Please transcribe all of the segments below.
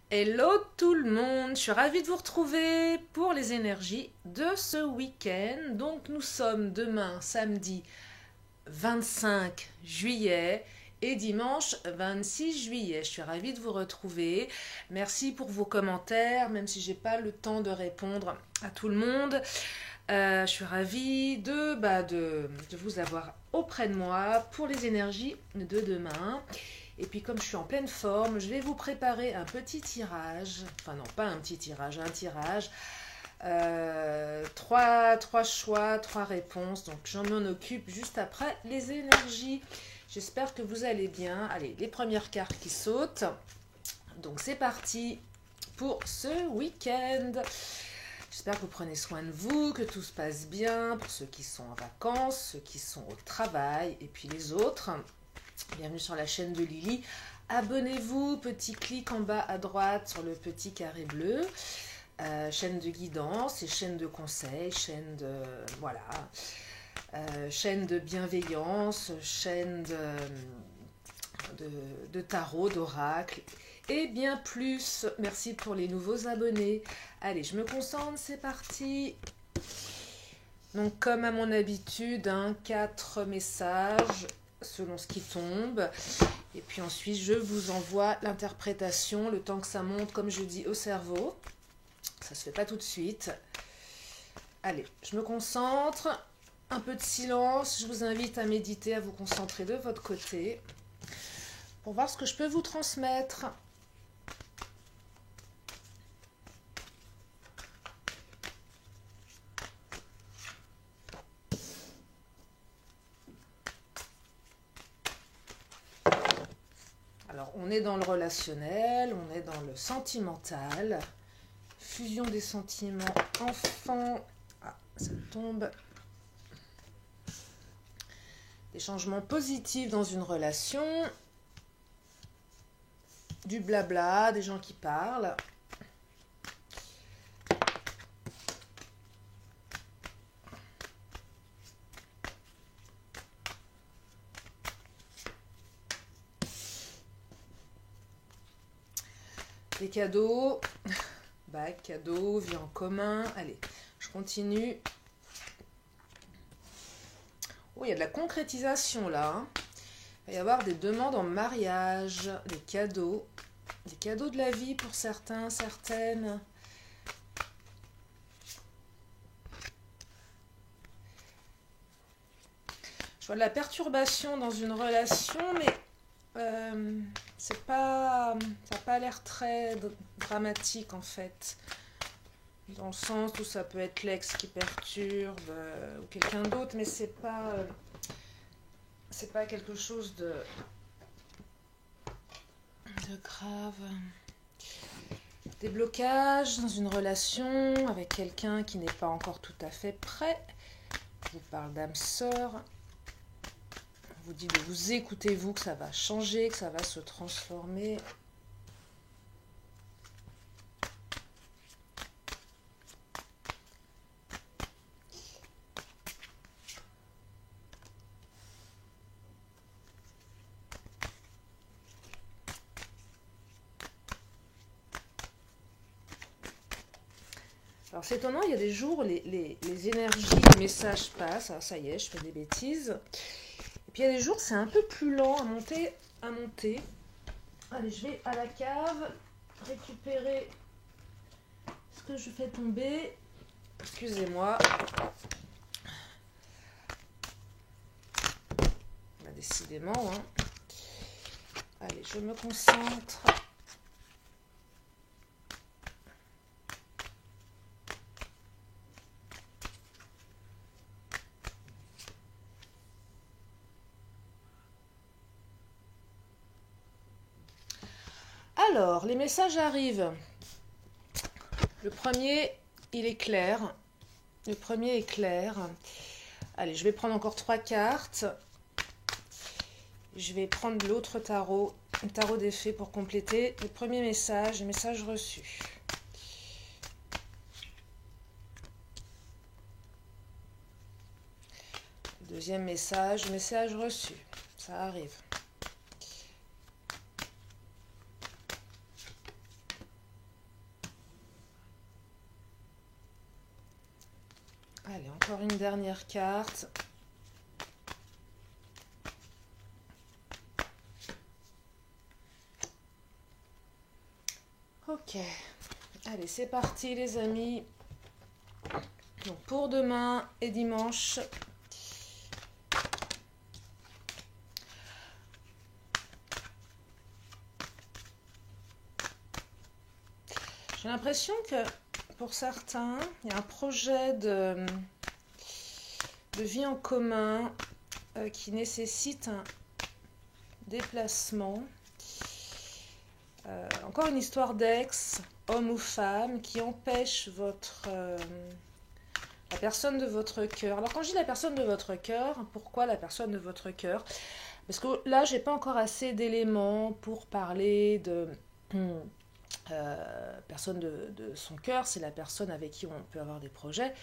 Hello tout le monde, je suis ravie de vous retrouver pour les énergies de ce week-end. Donc nous sommes demain samedi 25 juillet et dimanche 26 juillet. Je suis ravie de vous retrouver. Merci pour vos commentaires, même si j'ai pas le temps de répondre à tout le monde. Je suis ravie de vous avoir auprès de moi pour les énergies de demain. Et puis comme je suis en pleine forme, je vais vous préparer un petit tirage. Enfin non, pas un petit tirage, un tirage. Trois choix, trois réponses. Donc j'en m'en occupe juste après les énergies. J'espère que vous allez bien. Allez, les premières cartes qui sautent. Donc c'est parti pour ce week-end. J'espère que vous prenez soin de vous, que tout se passe bien pour ceux qui sont en vacances, ceux qui sont au travail et puis les autres. Bienvenue sur la chaîne de Lily. Abonnez-vous, petit clic en bas à droite sur le petit carré bleu. Chaîne de guidance et chaîne de conseil, chaîne de voilà, chaîne de bienveillance, chaîne de tarot, d'oracle et bien plus. Merci pour les nouveaux abonnés. Allez, je me concentre, c'est parti. Donc comme à mon habitude, 4 messages selon ce qui tombe. Et puis ensuite, je vous envoie l'interprétation, le temps que ça monte, comme je dis, au cerveau. Ça se fait pas tout de suite. Allez, je me concentre. Un peu de silence. Je vous invite à méditer, à vous concentrer de votre côté pour voir ce que je peux vous transmettre. Alors, on est dans le relationnel, on est dans le sentimental. Fusion des sentiments, enfant. Ah, ça tombe. Des changements positifs dans une relation. Du blabla, des gens qui parlent. Des cadeaux. Bac, cadeaux, vie en commun. Allez, je continue. Oh, il y a de la concrétisation là. Hein. Il va y avoir des demandes en mariage, des cadeaux de la vie pour certains, certaines. Je vois de la perturbation dans une relation, mais c'est pas, ça n'a pas l'air très dramatique en fait. Dans le sens où ça peut être l'ex qui perturbe ou quelqu'un d'autre, mais c'est pas quelque chose de grave. Des blocages dans une relation avec quelqu'un qui n'est pas encore tout à fait prêt. Je vous parle d'âme sœur. On vous dit de vous écouter vous, que ça va changer, que ça va se transformer. Alors c'est étonnant, il y a des jours, les énergies, les messages passent. Alors, ça y est, je fais des bêtises. Et puis il y a des jours, c'est un peu plus lent à monter. Allez, je vais à la cave récupérer ce que je fais tomber. Excusez-moi. Bah, décidément. Hein. Allez, je me concentre. Alors, les messages arrivent. Le premier, il est clair. Le premier est clair. Allez, je vais prendre encore 3 cartes. Je vais prendre l'autre tarot, le tarot des fées pour compléter le premier message, le message reçu. Le deuxième message, message reçu. Ça arrive. Allez, encore une dernière carte. Ok. Allez, c'est parti les amis. Donc pour demain et dimanche. J'ai l'impression que pour certains, il y a un projet de vie en commun qui nécessite un déplacement. Encore une histoire d'ex, homme ou femme, qui empêche la personne de votre cœur. Alors quand je dis la personne de votre cœur, pourquoi la personne de votre cœur? Parce que là, j'ai pas encore assez d'éléments pour parler de personne de son cœur. C'est la personne avec qui on peut avoir des projets.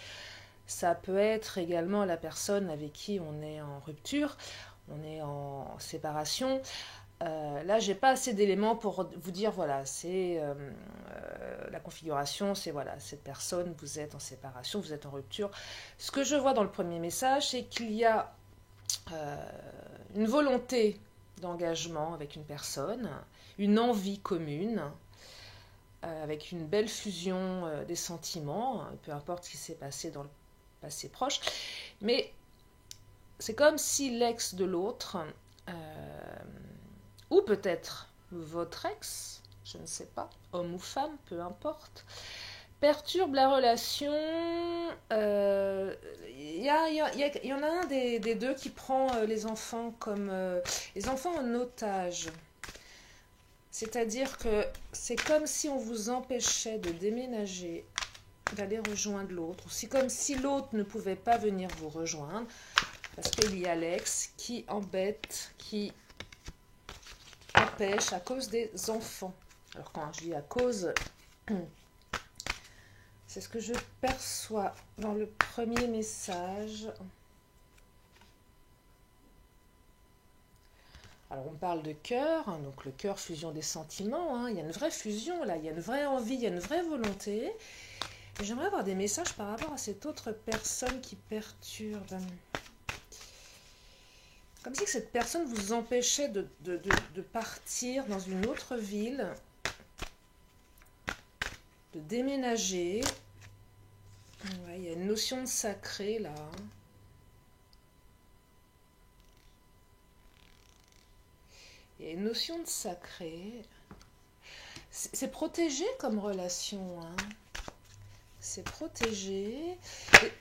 Ça peut être également la personne avec qui on est en rupture, on est en séparation. Là, j'ai pas assez d'éléments pour vous dire, voilà, c'est la configuration, c'est voilà, cette personne, vous êtes en séparation, vous êtes en rupture. Ce que je vois dans le premier message, c'est qu'il y a une volonté d'engagement avec une personne, une envie commune, avec une belle fusion des sentiments, peu importe ce qui s'est passé dans le passé proche, mais c'est comme si l'ex de l'autre, ou peut-être votre ex, je ne sais pas, homme ou femme, peu importe, perturbe la relation. Il y en a un des deux qui prend les enfants comme les enfants en otage. C'est-à-dire que c'est comme si on vous empêchait de déménager, d'aller rejoindre l'autre. C'est comme si l'autre ne pouvait pas venir vous rejoindre parce qu'il y a l'ex qui embête, qui empêche à cause des enfants. Alors quand je dis à cause, c'est ce que je perçois dans le premier message. Alors on parle de cœur, hein, donc le cœur, fusion des sentiments, hein, il y a une vraie fusion là, il y a une vraie envie, il y a une vraie volonté. Et j'aimerais avoir des messages par rapport à cette autre personne qui perturbe. Comme si cette personne vous empêchait de partir dans une autre ville, de déménager. Ouais, il y a une notion de sacré là. Il y a une notion de sacré. C'est protégé comme relation. Hein. C'est protégé. Et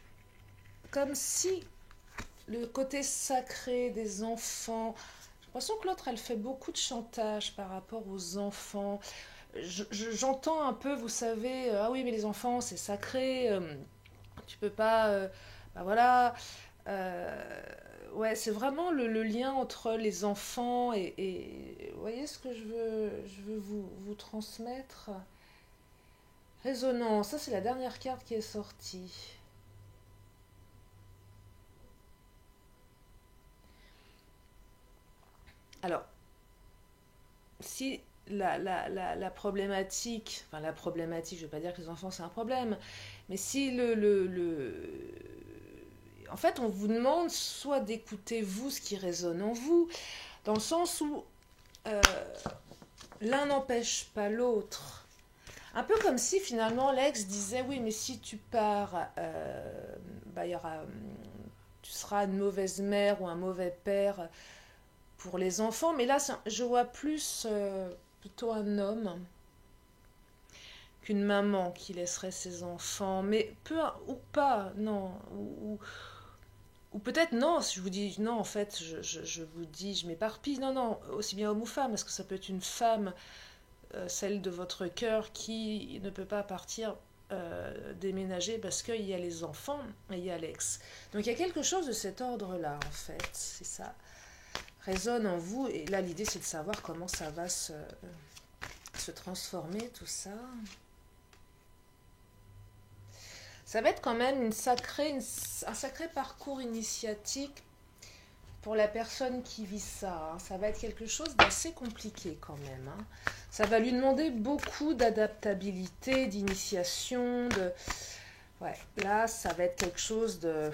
comme si le côté sacré des enfants... J'ai l'impression que l'autre, elle fait beaucoup de chantage par rapport aux enfants. J'entends un peu, vous savez, ah oui, mais les enfants, c'est sacré. Tu peux pas... bah voilà... ouais, c'est vraiment le lien entre les enfants et vous voyez ce que je veux vous transmettre. Résonance, ça c'est la dernière carte qui est sortie. Alors, si la problématique, enfin la problématique, je ne vais pas dire que les enfants c'est un problème, mais si en fait, on vous demande soit d'écouter vous ce qui résonne en vous, dans le sens où l'un n'empêche pas l'autre. Un peu comme si finalement l'ex disait oui, mais si tu pars, bah, tu seras une mauvaise mère ou un mauvais père pour les enfants. Mais là, je vois plus plutôt un homme qu'une maman qui laisserait ses enfants, mais peu ou pas, non, ou peut-être non, si je vous dis non, en fait, je vous dis, je m'éparpille, non, aussi bien homme ou femme, parce que ça peut être une femme, celle de votre cœur, qui ne peut pas partir déménager parce qu'il y a les enfants et il y a l'ex. Donc il y a quelque chose de cet ordre-là, en fait, c'est ça résonne en vous, et là l'idée c'est de savoir comment ça va se transformer, tout ça. Ça va être quand même un sacré parcours initiatique pour la personne qui vit ça. Hein. Ça va être quelque chose d'assez compliqué quand même. Hein. Ça va lui demander beaucoup d'adaptabilité, d'initiation, Ouais, là, ça va être quelque chose de...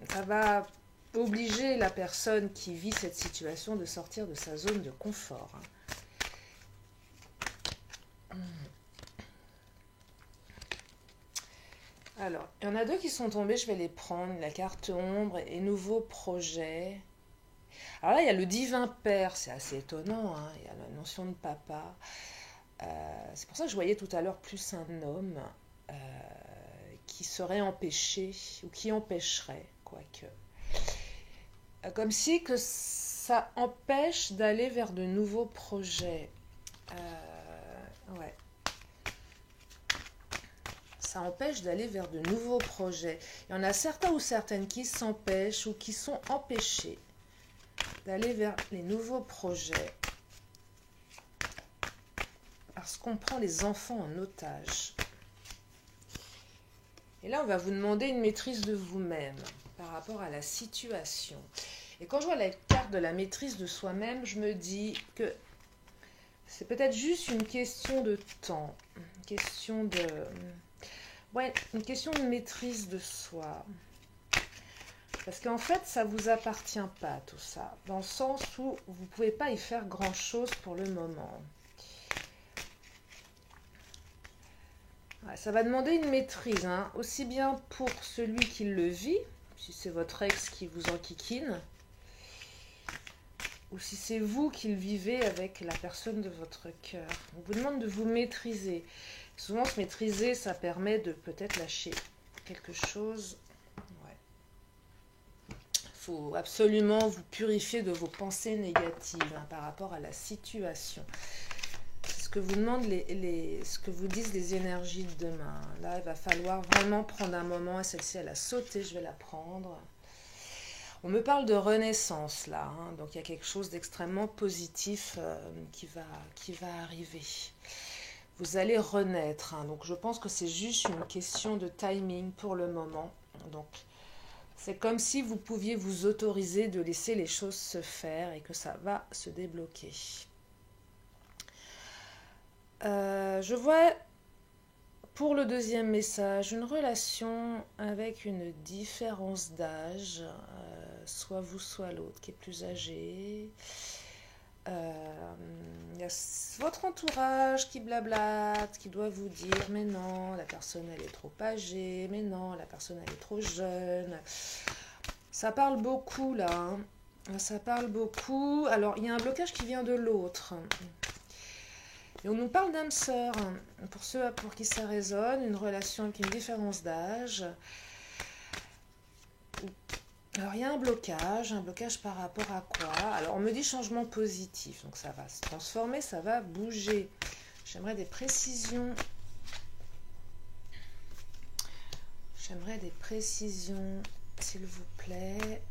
Ça va obliger la personne qui vit cette situation de sortir de sa zone de confort. Alors, il y en a deux qui sont tombés, je vais les prendre. La carte ombre et nouveau projet. Alors là, il y a le divin père, c'est assez étonnant, hein. Il y a la notion de papa. C'est pour ça que je voyais tout à l'heure plus un homme qui serait empêché, ou qui empêcherait, quoique. Comme si que ça empêche d'aller vers de nouveaux projets. Ouais. Ça empêche d'aller vers de nouveaux projets. Il y en a certains ou certaines qui s'empêchent ou qui sont empêchés d'aller vers les nouveaux projets. Parce qu'on prend les enfants en otage. Et là, on va vous demander une maîtrise de vous-même par rapport à la situation. Et quand je vois la carte de la maîtrise de soi-même, je me dis que c'est peut-être juste une question de temps, une question de... Ouais, une question de maîtrise de soi. Parce qu'en fait, ça ne vous appartient pas tout ça, dans le sens où vous ne pouvez pas y faire grand-chose pour le moment. Ouais, ça va demander une maîtrise, hein, aussi bien pour celui qui le vit, si c'est votre ex qui vous enquiquine, ou si c'est vous qui le vivez avec la personne de votre cœur. On vous demande de vous maîtriser. Souvent, se maîtriser, ça permet de peut-être lâcher quelque chose. Il faut absolument vous purifier de vos pensées négatives hein, par rapport à la situation. C'est ce que vous demandent ce que vous disent les énergies de demain. Là, il va falloir vraiment prendre un moment. Celle-ci, elle a sauté, je vais la prendre. On me parle de renaissance là, hein, donc il y a quelque chose d'extrêmement positif qui va arriver. Vous allez renaître, hein, donc je pense que c'est juste une question de timing pour le moment. Donc c'est comme si vous pouviez vous autoriser de laisser les choses se faire et que ça va se débloquer. Je vois pour le deuxième message une relation avec une différence d'âge, soit vous soit l'autre qui est plus âgé. Il y a votre entourage qui blablate, qui doit vous dire mais non, la personne elle est trop âgée, mais non, la personne elle est trop jeune. Ça parle beaucoup là, hein. Ça parle beaucoup. Alors il y a un blocage qui vient de l'autre. Et on nous parle d'âme sœur, pour ceux pour qui ça résonne, une relation avec une différence d'âge. Alors il y a un blocage par rapport à quoi? Alors on me dit changement positif, donc ça va se transformer, ça va bouger. J'aimerais des précisions. J'aimerais des précisions, s'il vous plaît.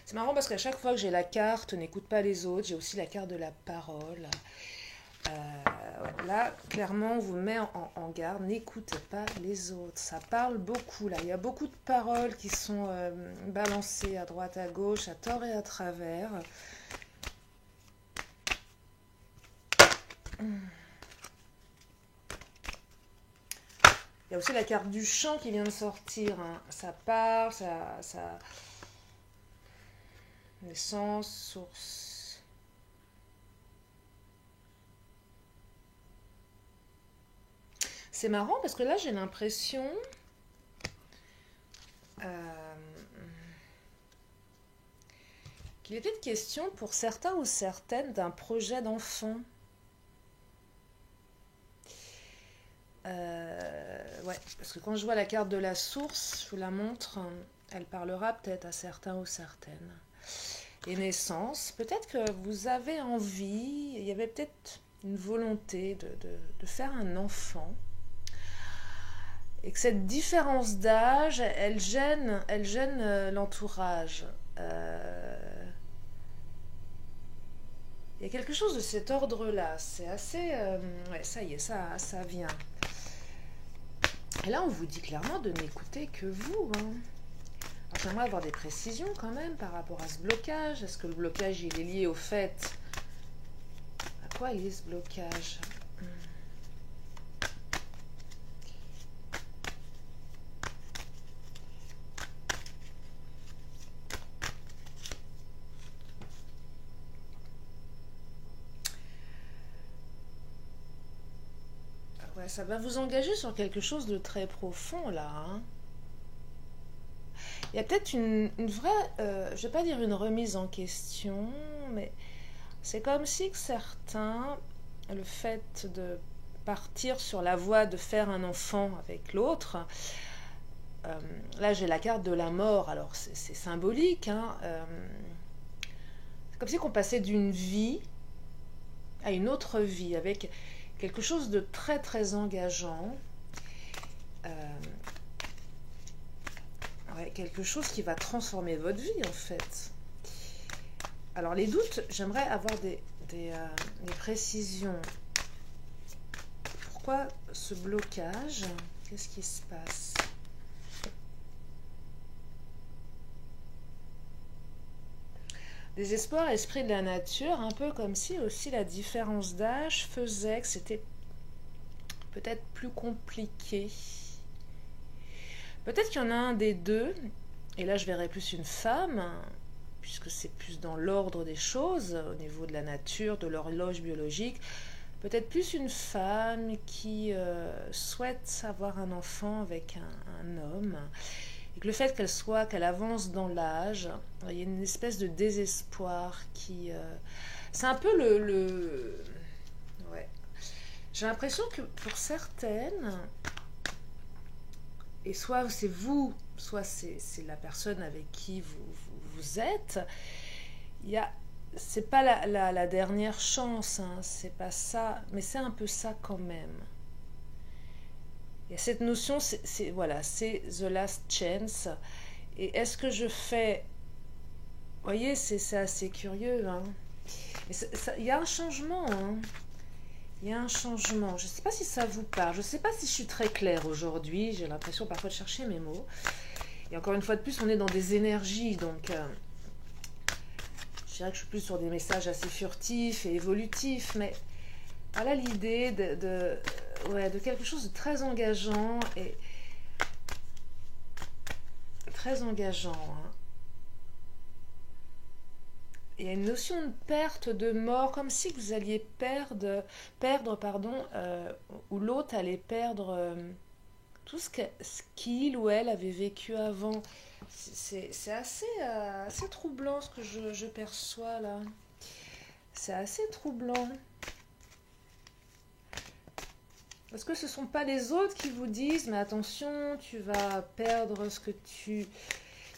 C'est marrant parce qu'à chaque fois que j'ai la carte, n'écoute pas les autres, j'ai aussi la carte de la parole. Là, clairement, on vous met en garde, n'écoutez pas les autres. Ça parle beaucoup, là. Il y a beaucoup de paroles qui sont balancées à droite, à gauche, à tort et à travers. Il y a aussi la carte du chant qui vient de sortir, hein. Ça parle, ça... Naissance, source. C'est marrant parce que là j'ai l'impression qu'il était de question pour certains ou certaines d'un projet d'enfant. Ouais, parce que quand je vois la carte de la source, je vous la montre, elle parlera peut-être à certains ou certaines. Et naissance, peut-être que vous avez envie, il y avait peut-être une volonté de faire un enfant, et que cette différence d'âge, elle gêne l'entourage. Il y a quelque chose de cet ordre-là, c'est assez... ouais, ça y est, ça vient. Et là, on vous dit clairement de n'écouter que vous, hein. J'aimerais avoir des précisions quand même par rapport à ce blocage. Est-ce que le blocage il est lié au fait... À quoi est lié ce blocage? Ouais, ça va vous engager sur quelque chose de très profond là, hein. Il y a peut-être une vraie, je ne vais pas dire une remise en question, mais c'est comme si que certains, le fait de partir sur la voie de faire un enfant avec l'autre, là j'ai la carte de la mort, alors c'est symbolique, hein, c'est comme si qu'on passait d'une vie à une autre vie, avec quelque chose de très très engageant, ouais, quelque chose qui va transformer votre vie en fait. Alors les doutes, j'aimerais avoir des précisions. Pourquoi ce blocage? Qu'est-ce qui se passe? Désespoir, esprit de la nature, un peu comme si aussi la différence d'âge faisait que c'était peut-être plus compliqué. Peut-être qu'il y en a un des deux, et là je verrais plus une femme, puisque c'est plus dans l'ordre des choses, au niveau de la nature, de l'horloge biologique, peut-être plus une femme qui souhaite avoir un enfant avec un homme, et que le fait qu'elle avance dans l'âge, il y a une espèce de désespoir qui... c'est un peu ouais. J'ai l'impression que pour certaines, et soit c'est vous, soit c'est la personne avec qui vous êtes, il y a... C'est pas la dernière chance, hein, c'est pas ça, mais c'est un peu ça quand même. Il y a cette notion, voilà, c'est the last chance. Et est-ce que je fais... Vous voyez, c'est assez curieux, hein. Il y a un changement, hein. Il y a un changement. Je ne sais pas si ça vous parle. Je ne sais pas si je suis très claire aujourd'hui. J'ai l'impression parfois de chercher mes mots. Et encore une fois de plus, on est dans des énergies. Donc, je dirais que je suis plus sur des messages assez furtifs et évolutifs. Mais voilà l'idée de quelque chose de très engageant. Et très engageant, hein. Il y a une notion de perte, de mort, comme si vous alliez perdre, ou l'autre allait perdre tout ce qu'il ou elle avait vécu avant. C'est assez troublant ce que je perçois là. C'est assez troublant. Parce que ce ne sont pas les autres qui vous disent, mais attention, tu vas perdre ce que tu...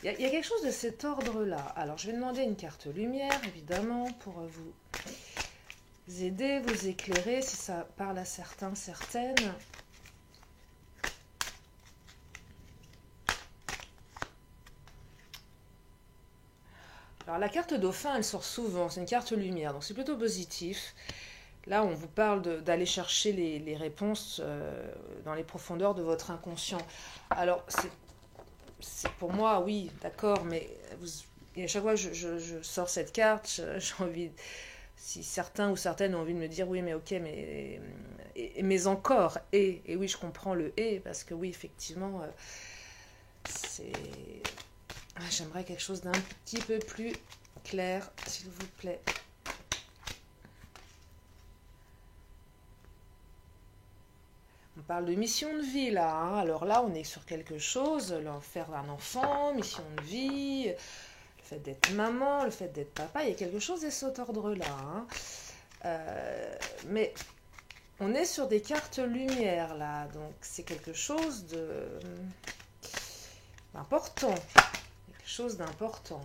Il y a quelque chose de cet ordre-là. Alors, je vais demander une carte lumière, évidemment, pour vous aider, vous éclairer, si ça parle à certains, certaines. Alors, la carte dauphin, elle sort souvent. C'est une carte lumière, donc c'est plutôt positif. Là, on vous parle d'aller chercher les réponses dans les profondeurs de votre inconscient. Alors, c'est pour moi, oui, d'accord, mais et à chaque fois que je sors cette carte, j'ai envie, si certains ou certaines ont envie de me dire, oui, mais ok, mais encore, et oui, je comprends le et, parce que oui, effectivement, j'aimerais quelque chose d'un petit peu plus clair, s'il vous plaît. On parle de mission de vie là, hein. Alors là on est sur quelque chose, faire un enfant, mission de vie, le fait d'être maman, le fait d'être papa, il y a quelque chose de cet ordre là, hein. Mais on est sur des cartes lumière là, donc c'est quelque chose d'important, quelque chose d'important.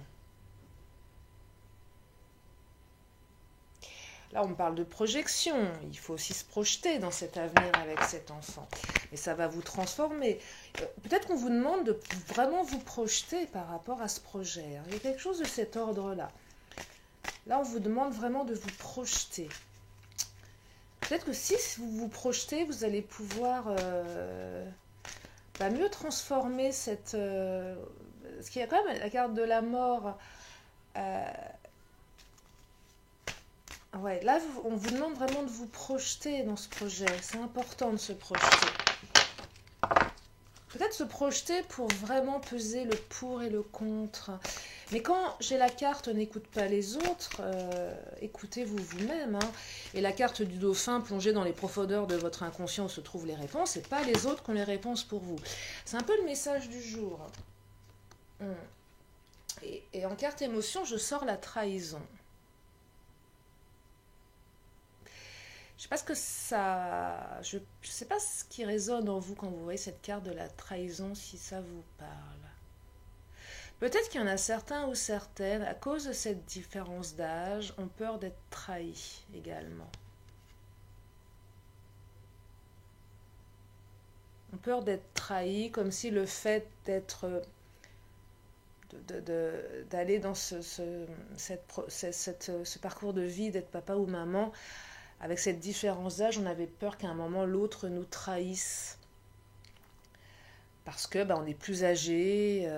Là, on parle de projection. Il faut aussi se projeter dans cet avenir avec cet enfant. Et ça va vous transformer. Peut-être qu'on vous demande de vraiment vous projeter par rapport à ce projet. Il y a quelque chose de cet ordre-là. Là, on vous demande vraiment de vous projeter. Peut-être que si vous vous projetez, vous allez pouvoir mieux transformer parce qu'il y a quand même la carte de la mort. Ouais, là, on vous demande vraiment de vous projeter dans ce projet. C'est important de se projeter. Peut-être se projeter pour vraiment peser le pour et le contre. Mais quand j'ai la carte n'écoute pas les autres, écoutez-vous vous-même. Hein. Et la carte du dauphin plongée dans les profondeurs de votre inconscient où se trouvent les réponses, et pas les autres qui ont les réponses pour vous. C'est un peu le message du jour. Et en carte émotion, je sors la trahison. Je sais pas ce que ça... Je sais pas ce qui résonne en vous quand vous voyez cette carte de la trahison, si ça vous parle. Peut-être qu'il y en a certains ou certaines, à cause de cette différence d'âge, ont peur d'être trahis également. Ont peur d'être trahis, comme si le fait d'être... d'aller dans ce parcours de vie, d'être papa ou maman, avec cette différence d'âge, on avait peur qu'à un moment l'autre nous trahisse. Parce que on est plus âgé,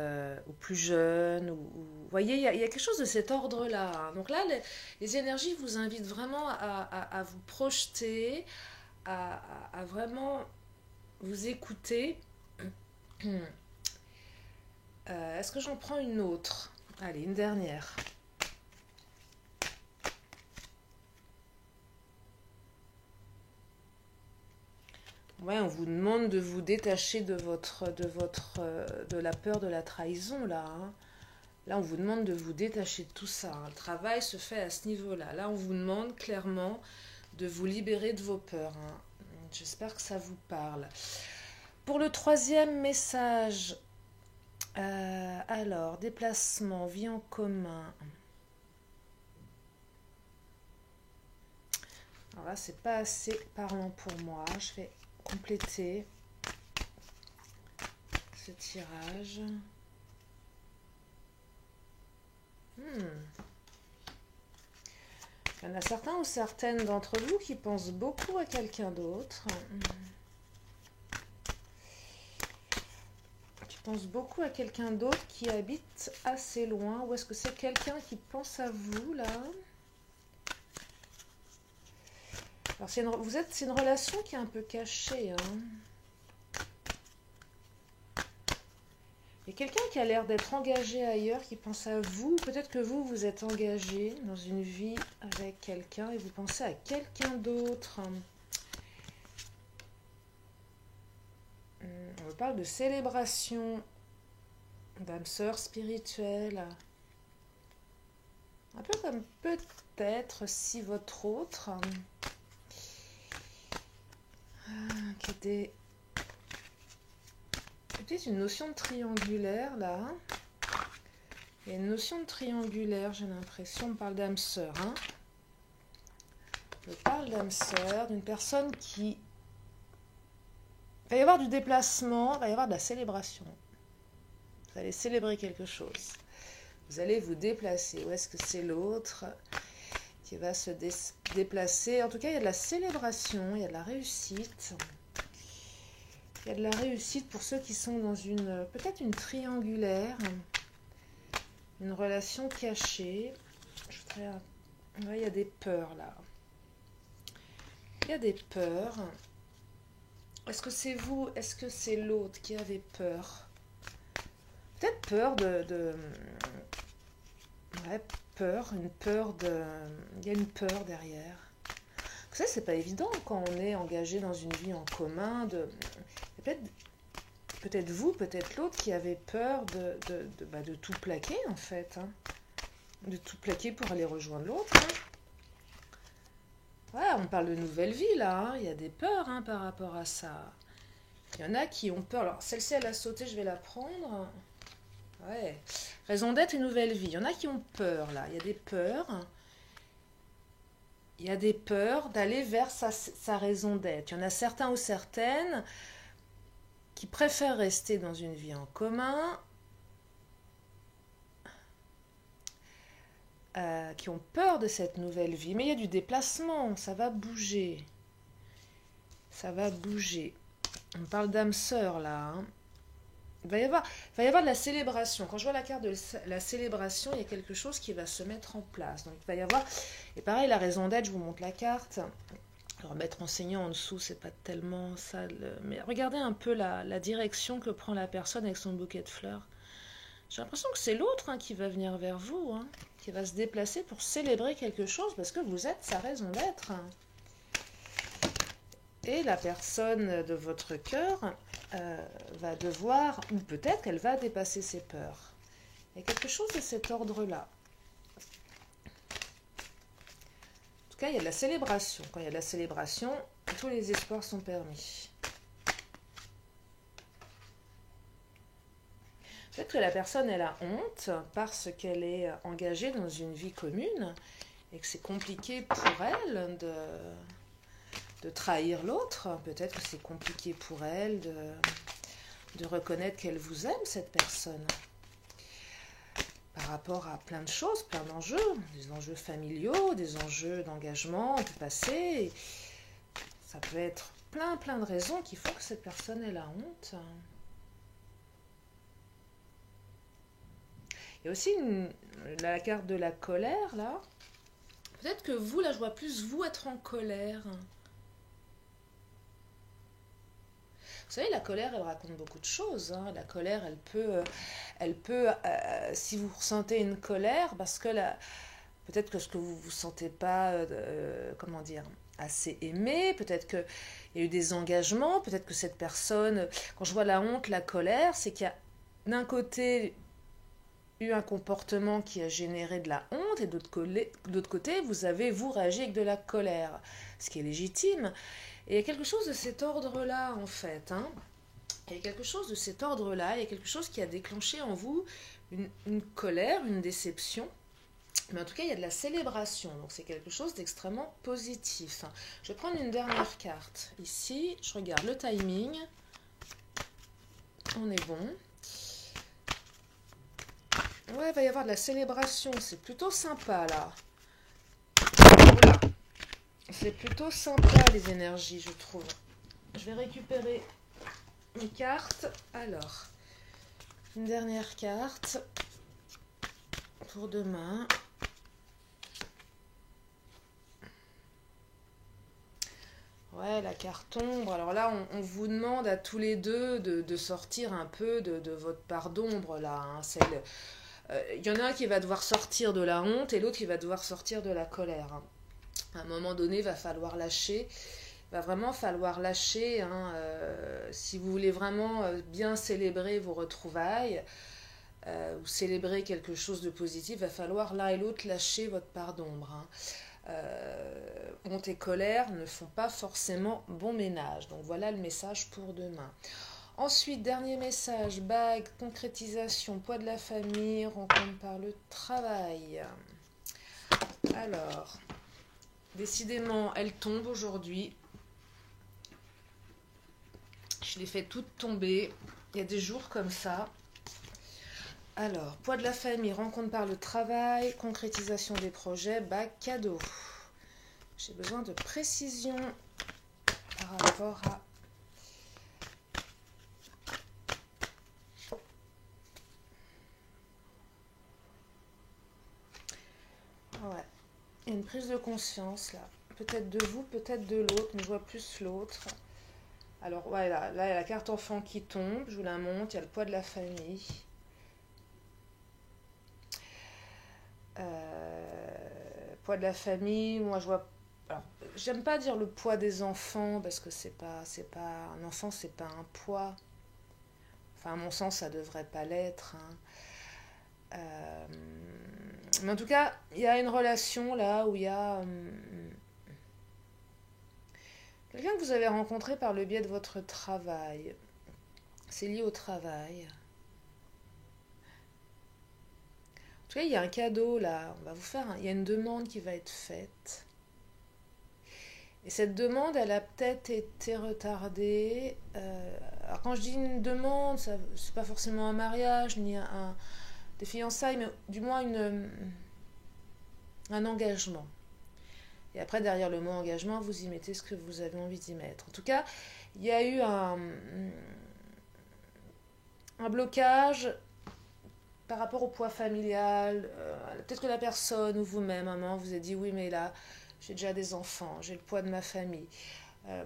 ou plus jeune. Vous voyez, il y a quelque chose de cet ordre-là. Hein. Donc là, les énergies vous invitent vraiment à vous projeter, à vraiment vous écouter. Est-ce que j'en prends une autre? Allez, une dernière. Ouais, on vous demande de vous détacher de la peur de la trahison, là. Hein. Là, on vous demande de vous détacher de tout ça. Hein. Le travail se fait à ce niveau-là. Là, on vous demande clairement de vous libérer de vos peurs. Hein. J'espère que ça vous parle. Pour le troisième message, alors, déplacement, vie en commun. Alors là, c'est pas assez parlant pour moi. Je vais compléter ce tirage. Il y en a certains ou certaines d'entre vous qui pensent beaucoup à quelqu'un d'autre. Qui pensent beaucoup à quelqu'un d'autre qui habite assez loin. Ou est-ce que c'est quelqu'un qui pense à vous, là ? Alors, c'est une relation qui est un peu cachée. Hein. Il y a quelqu'un qui a l'air d'être engagé ailleurs, qui pense à vous. Peut-être que vous êtes engagé dans une vie avec quelqu'un et vous pensez à quelqu'un d'autre. On parle de célébration, d'âme sœur spirituelle. Un peu comme peut-être si votre autre... qui était peut-être une notion de triangulaire là. Il y a une notion de triangulaire, j'ai l'impression. On parle d'âme sœur. Hein. On parle d'âme sœur, d'une personne qui... Il va y avoir du déplacement, il va y avoir de la célébration. Vous allez célébrer quelque chose. Vous allez vous déplacer. Où est-ce que c'est l'autre qui va se déplacer? En tout cas, il y a de la célébration, il y a de la réussite. Il y a de la réussite pour ceux qui sont dans peut-être une triangulaire, une relation cachée. Ouais, il y a des peurs là. Il y a des peurs. Est-ce que c'est vous? Est-ce que c'est l'autre qui avait peur? Peut-être peur Ouais, peur, une peur de... Il y a une peur derrière. Vous savez, c'est pas évident quand on est engagé dans une vie en commun peut-être vous, peut-être l'autre qui avait peur de tout plaquer en fait. Hein. De tout plaquer pour aller rejoindre l'autre. Hein. Ouais, on parle de nouvelle vie là. Hein. Il y a des peurs hein, par rapport à ça. Il y en a qui ont peur. Alors, celle-ci, elle a sauté, je vais la prendre. Ouais. Raison d'être et nouvelle vie. Il y en a qui ont peur là. Il y a des peurs. Il y a des peurs d'aller vers sa raison d'être. Il y en a certains ou certaines qui préfèrent rester dans une vie en commun, qui ont peur de cette nouvelle vie. Mais il y a du déplacement, ça va bouger. Ça va bouger. On parle d'âme sœur là. Hein. il va y avoir de la célébration. Quand je vois la carte de la célébration, il y a quelque chose qui va se mettre en place. Donc il va y avoir, et pareil, la raison d'être, je vous montre la carte. Alors mettre enseignant en dessous, c'est pas tellement ça. Mais regardez un peu la direction que prend la personne avec son bouquet de fleurs. J'ai l'impression que c'est l'autre qui va venir vers vous, qui va se déplacer pour célébrer quelque chose parce que vous êtes sa raison d'être. Et la personne de votre cœur va devoir, ou peut-être qu'elle va dépasser ses peurs. Il y a quelque chose de cet ordre-là. En tout cas, il y a de la célébration. Quand il y a de la célébration, tous les espoirs sont permis. Peut-être que la personne, elle a honte parce qu'elle est engagée dans une vie commune et que c'est compliqué pour elle de trahir l'autre. Peut-être que c'est compliqué pour elle de reconnaître qu'elle vous aime, cette personne. Par rapport à plein de choses, plein d'enjeux, des enjeux familiaux, des enjeux d'engagement du passé. Ça peut être plein de raisons qui font que cette personne, elle a honte. Il y a aussi la carte de la colère, là. Peut-être que vous, là, je vois plus vous être en colère. Vous savez, la colère, elle raconte beaucoup de choses. La colère, elle peut si vous ressentez une colère, parce que peut-être que ce que vous ne vous sentez pas, comment dire, assez aimé, peut-être qu'il y a eu des engagements, peut-être que cette personne, quand je vois la honte, la colère, c'est qu'il y a d'un côté eu un comportement qui a généré de la honte et d'autre côté, vous avez, vous, réagi avec de la colère, ce qui est légitime. Et il y a quelque chose de cet ordre-là, en fait. Il y a quelque chose de cet ordre-là, il y a quelque chose qui a déclenché en vous une colère, une déception. Mais en tout cas, il y a de la célébration, donc c'est quelque chose d'extrêmement positif. Je vais prendre une dernière carte. Ici, je regarde le timing. On est bon. Ouais, il va y avoir de la célébration, c'est plutôt sympa là. Voilà. C'est plutôt sympa les énergies, je trouve. Je vais récupérer mes cartes. Alors, une dernière carte pour demain. Ouais, la carte ombre. Alors là, on vous demande à tous les deux de sortir un peu de votre part d'ombre là. Il y en a un qui va devoir sortir de la honte et l'autre qui va devoir sortir de la colère. À un moment donné, il va falloir lâcher. Il va vraiment falloir lâcher. Si vous voulez vraiment bien célébrer vos retrouvailles ou célébrer quelque chose de positif, il va falloir l'un et l'autre lâcher votre part d'ombre. Honte et colère ne font pas forcément bon ménage. Donc voilà le message pour demain. Ensuite, dernier message, bague, concrétisation, poids de la famille, rencontre par le travail. Alors, décidément, elle tombe aujourd'hui. Je l'ai fait toutes tomber. Il y a des jours comme ça. Alors, poids de la famille, rencontre par le travail, concrétisation des projets, bague, cadeau. J'ai besoin de précision par rapport à... Ouais, il y a une prise de conscience là. Peut-être de vous, peut-être de l'autre, mais je vois plus l'autre. Alors, ouais, là, il y a la carte enfant qui tombe, je vous la montre, il y a le poids de la famille. Poids de la famille, moi je vois... Alors, j'aime pas dire le poids des enfants, parce que c'est pas... Un enfant, c'est pas un poids. Enfin, à mon sens, ça devrait pas l'être. Mais en tout cas, il y a une relation là où il y a... quelqu'un que vous avez rencontré par le biais de votre travail. C'est lié au travail. En tout cas, il y a un cadeau là. On va vous faire il y a une demande qui va être faite. Et cette demande, elle a peut-être été retardée. Alors quand je dis une demande, c'est pas forcément un mariage, ni des fiançailles, mais du moins un engagement. Et après, derrière le mot engagement, vous y mettez ce que vous avez envie d'y mettre. En tout cas, il y a eu un blocage par rapport au poids familial. Peut-être que la personne ou vous-même, maman, vous a dit oui, mais là, j'ai déjà des enfants, j'ai le poids de ma famille. Euh,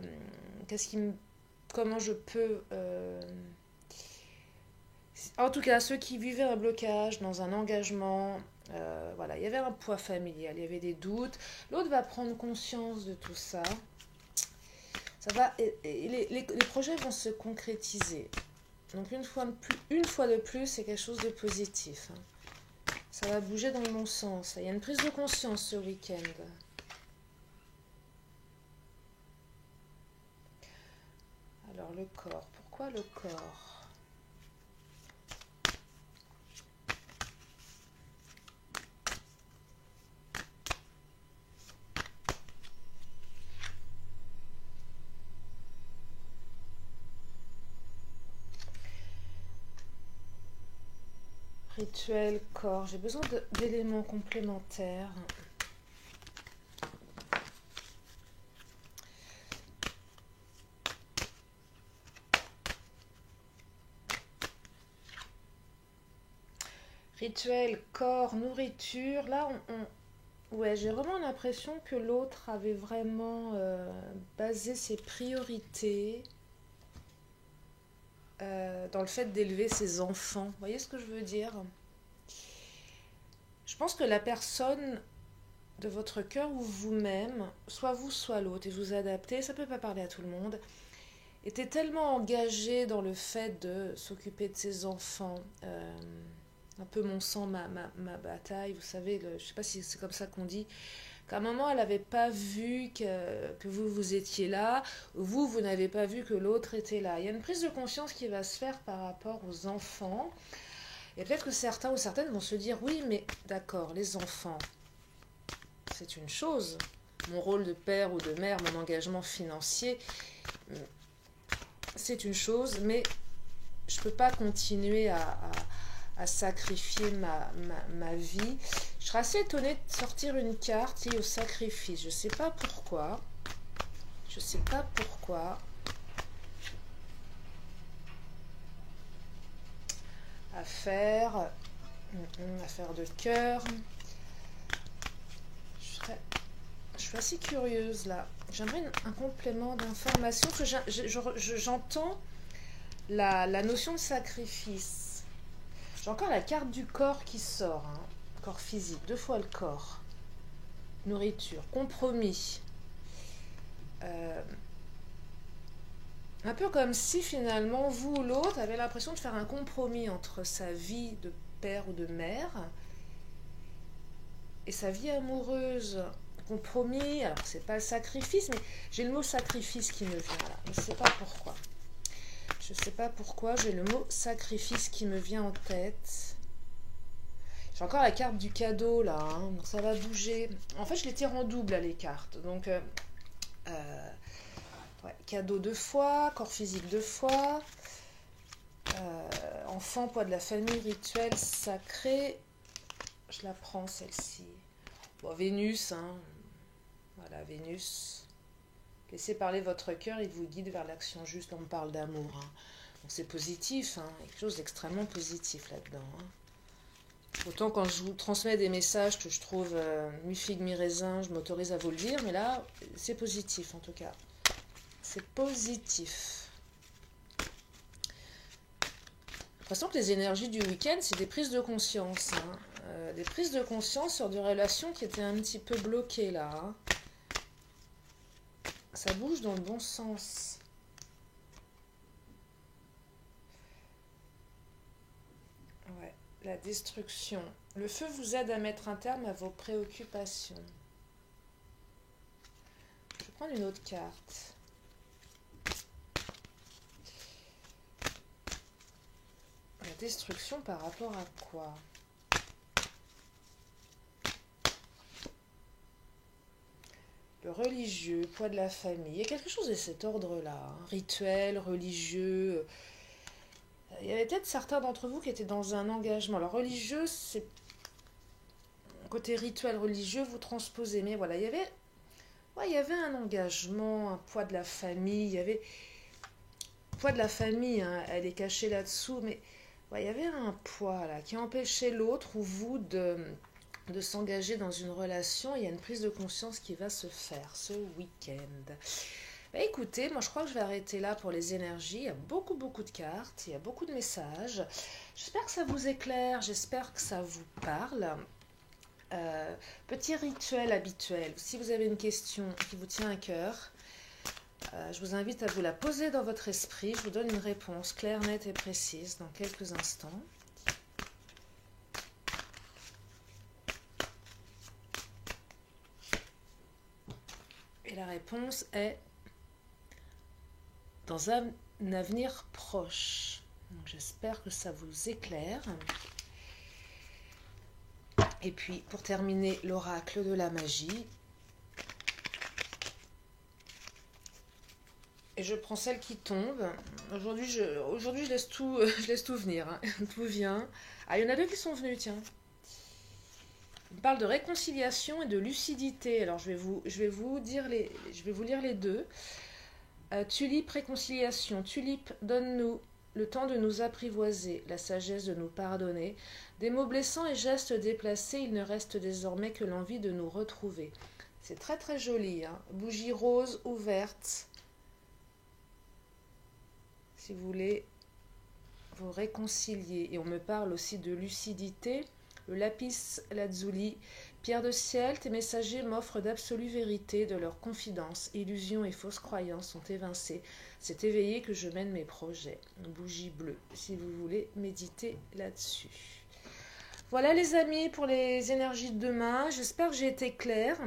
comment je peux... En tout cas, ceux qui vivaient un blocage dans un engagement, voilà, il y avait un poids familial, il y avait des doutes. L'autre va prendre conscience de tout ça. Ça va, et les projets vont se concrétiser. Donc une fois de plus, c'est quelque chose de positif. Ça va bouger dans le bon sens. Il y a une prise de conscience ce week-end. Alors le corps, pourquoi le corps? Rituel, corps, j'ai besoin d'éléments complémentaires. Rituel, corps, nourriture. Là, ouais, j'ai vraiment l'impression que l'autre avait vraiment basé ses priorités dans le fait d'élever ses enfants. Vous voyez ce que je veux dire? Je pense que la personne de votre cœur ou vous-même, soit vous, soit l'autre, et vous adaptez, ça ne peut pas parler à tout le monde, était tellement engagé dans le fait de s'occuper de ses enfants, un peu mon sang, ma bataille, vous savez, je ne sais pas si c'est comme ça qu'on dit, qu'à un moment, elle n'avait pas vu que vous étiez là, vous n'avez pas vu que l'autre était là. Il y a une prise de conscience qui va se faire par rapport aux enfants, et peut-être que certains ou certaines vont se dire, oui, mais d'accord, les enfants, c'est une chose, mon rôle de père ou de mère, mon engagement financier, c'est une chose, mais je ne peux pas continuer à sacrifier ma vie. Je serais assez étonnée de sortir une carte liée au sacrifice. Je ne sais pas pourquoi. Je ne sais pas pourquoi. Affaire de cœur. Je suis assez curieuse là. J'aimerais un complément d'information. J'entends la notion de sacrifice. J'ai encore la carte du corps qui sort. Hein. Corps physique, 2 fois le corps. Nourriture, compromis. Un peu comme si finalement vous ou l'autre avez l'impression de faire un compromis entre sa vie de père ou de mère et sa vie amoureuse. Compromis, alors c'est pas le sacrifice, mais j'ai le mot sacrifice qui me vient là. Je ne sais pas pourquoi. Je ne sais pas pourquoi, j'ai le mot sacrifice qui me vient en tête. J'ai encore la carte du cadeau là, hein, donc ça va bouger. En fait, je les tire en double là, les cartes. Donc, ouais, cadeau 2 fois, corps physique 2 fois, enfant, poids de la famille, rituel sacré. Je la prends celle-ci. Bon, Vénus, hein. Voilà, Vénus. Laissez parler votre cœur, il vous guide vers l'action juste. On me parle d'amour. Hein. Donc c'est positif, hein. Il y a quelque chose d'extrêmement positif là-dedans. Hein. Autant quand je vous transmets des messages que je trouve mi-figue, mi-raisin, je m'autorise à vous le dire, mais là, c'est positif en tout cas. C'est positif. J'ai l'impression que les énergies du week-end, c'est des prises de conscience. Hein. Des prises de conscience sur des relations qui étaient un petit peu bloquées là. Hein. Ça bouge dans le bon sens. Ouais, la destruction. Le feu vous aide à mettre un terme à vos préoccupations. Je vais prendre une autre carte. La destruction par rapport à quoi ? Le religieux, poids de la famille. Il y a quelque chose de cet ordre-là. Hein. Rituel, religieux. Il y avait peut-être certains d'entre vous qui étaient dans un engagement. Alors religieux, c'est... Côté rituel religieux, vous transposez. Mais voilà, il y avait un engagement, un poids de la famille. Il y avait... poids de la famille, hein, elle est cachée là-dessous, mais ouais, il y avait un poids là qui empêchait l'autre ou vous de s'engager dans une relation. Il y a une prise de conscience qui va se faire ce week-end. Bah, écoutez, moi je crois que je vais arrêter là pour les énergies. Il y a beaucoup de cartes, il y a beaucoup de messages. J'espère que ça vous éclaire, j'espère que ça vous parle. Petit rituel habituel. Si vous avez une question qui vous tient à cœur, je vous invite à vous la poser dans votre esprit. Je vous donne une réponse claire, nette et précise dans quelques instants. Et la réponse est dans un avenir proche. J'espère que ça vous éclaire. Et puis, pour terminer, l'oracle de la magie. Et je prends celle qui tombe. Aujourd'hui, je laisse tout venir. Hein. Tout vient. Ah, il y en a deux qui sont venus, tiens. Il parle de réconciliation et de lucidité. Alors, je vais vous lire les deux. Tulipe, réconciliation. Tulipe, donne-nous le temps de nous apprivoiser, la sagesse de nous pardonner. Des mots blessants et gestes déplacés, il ne reste désormais que l'envie de nous retrouver. C'est très joli. Hein. Bougie rose ou verte. Si vous voulez vous réconcilier. Et on me parle aussi de lucidité. Le lapis lazuli, pierre de ciel, tes messagers m'offrent d'absolues vérités, de leurs confidences, illusions et fausses croyances sont évincées. C'est éveillé que je mène mes projets. Une bougie bleue, si vous voulez méditer là-dessus. Voilà les amis pour les énergies de demain. J'espère que j'ai été claire.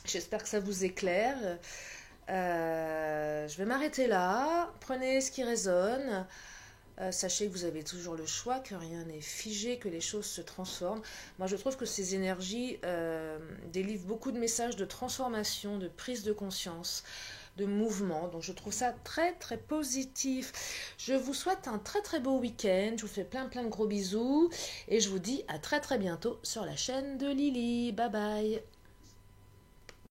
J'espère que ça vous éclaire. Je vais m'arrêter là. Prenez ce qui résonne. Sachez que vous avez toujours le choix, que rien n'est figé, que les choses se transforment. Moi, je trouve que ces énergies délivrent beaucoup de messages de transformation, de prise de conscience, de mouvement. Donc, je trouve ça très positif. Je vous souhaite un très beau week-end. Je vous fais plein de gros bisous. Et je vous dis à très bientôt sur la chaîne de Lily. Bye bye.